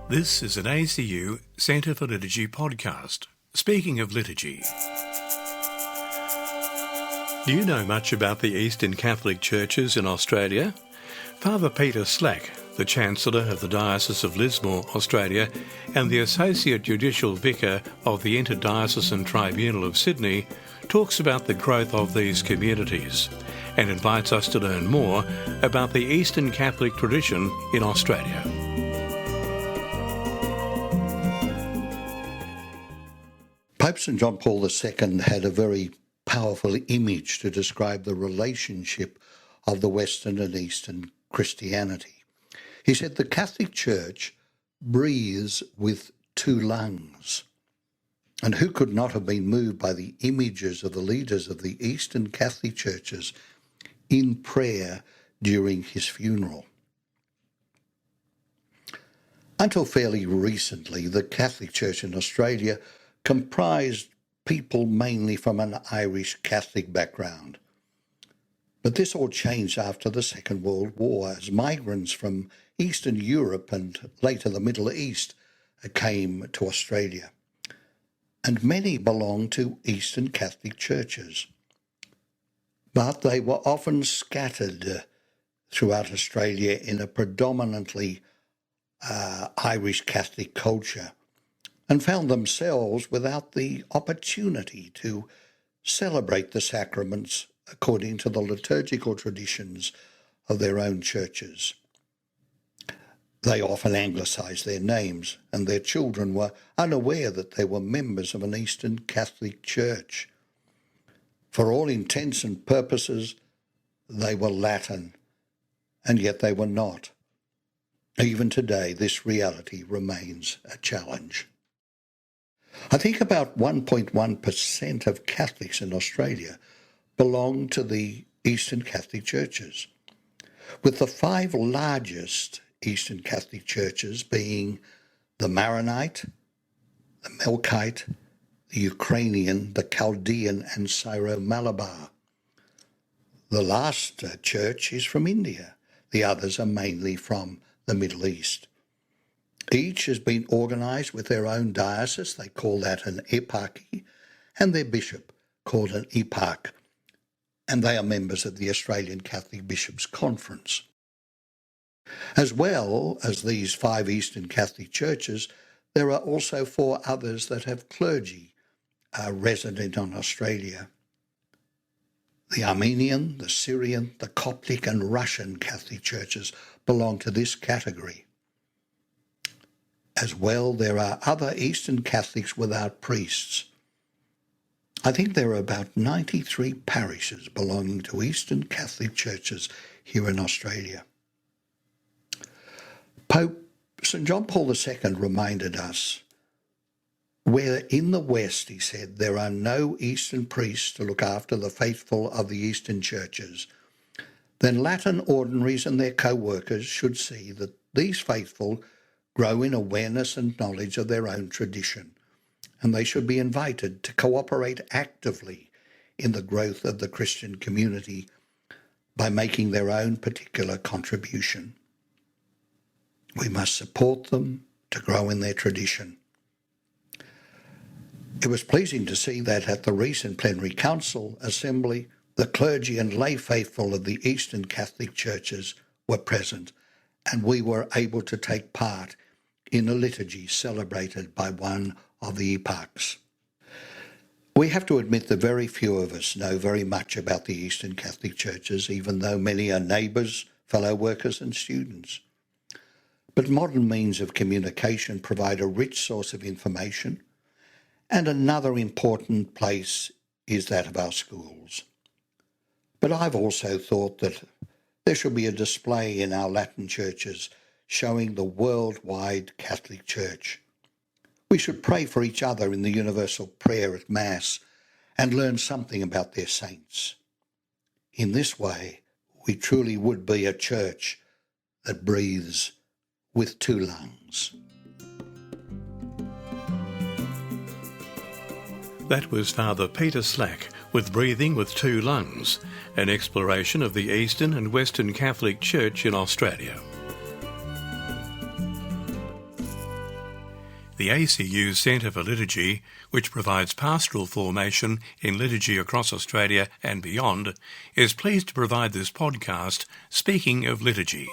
This is an ACU Centre for Liturgy podcast. Speaking of liturgy, do you know much about the Eastern Catholic churches in Australia? Father Peter Slack, the Chancellor of the Diocese of Lismore, Australia, and the Associate Judicial Vicar of the Inter-diocesan Tribunal of Sydney, talks about the growth of these communities and invites us to learn more about the Eastern Catholic tradition in Australia. Pope St. John Paul II had a very powerful image to describe the relationship of the Western and Eastern Christianity. He said the Catholic Church breathes with two lungs. And who could not have been moved by the images of the leaders of the Eastern Catholic churches in prayer during his funeral? Until fairly recently, the Catholic Church in Australia comprised people mainly from an Irish Catholic background. But this all changed after the Second World War as migrants from Eastern Europe and later the Middle East came to Australia. And many belonged to Eastern Catholic churches. But they were often scattered throughout Australia in a predominantly Irish Catholic culture, and found themselves without the opportunity to celebrate the sacraments according to the liturgical traditions of their own churches. They often anglicised their names, and their children were unaware that they were members of an Eastern Catholic church. For all intents and purposes, they were Latin, and yet they were not. Even today, this reality remains a challenge. I think about 1.1% of Catholics in Australia belong to the Eastern Catholic churches, with the five largest Eastern Catholic churches being the Maronite, the Melkite, the Ukrainian, the Chaldean, and Syro-Malabar. The last church is from India. The others are mainly from the Middle East. Each has been organised with their own diocese, they call that an eparchy, and their bishop called an eparch, and they are members of the Australian Catholic Bishops' Conference. As well as these five Eastern Catholic churches, there are also four others that have clergy resident on Australia. The Armenian, the Syrian, the Coptic and Russian Catholic churches belong to this category. As well, there are other Eastern Catholics without priests. I think there are about 93 parishes belonging to Eastern Catholic churches here in Australia. Pope St. John Paul II reminded us, where in the West, he said, there are no Eastern priests to look after the faithful of the Eastern churches, then Latin ordinaries and their co-workers should see that these faithful grow in awareness and knowledge of their own tradition, and they should be invited to cooperate actively in the growth of the Christian community by making their own particular contribution. We must support them to grow in their tradition. It was pleasing to see that at the recent Plenary Council Assembly, the clergy and lay faithful of the Eastern Catholic churches were present, and we were able to take part in a liturgy celebrated by one of the eparchs. We have to admit that very few of us know very much about the Eastern Catholic churches, even though many are neighbours, fellow workers and students. But modern means of communication provide a rich source of information, and another important place is that of our schools. But I've also thought that there should be a display in our Latin churches showing the worldwide Catholic Church. We should pray for each other in the universal prayer at Mass and learn something about their saints. In this way, we truly would be a church that breathes with two lungs. That was Father Peter Slack with Breathing with Two Lungs, an exploration of the Eastern and Western Catholic Church in Australia. The ACU Centre for Liturgy, which provides pastoral formation in liturgy across Australia and beyond, is pleased to provide this podcast, Speaking of Liturgy.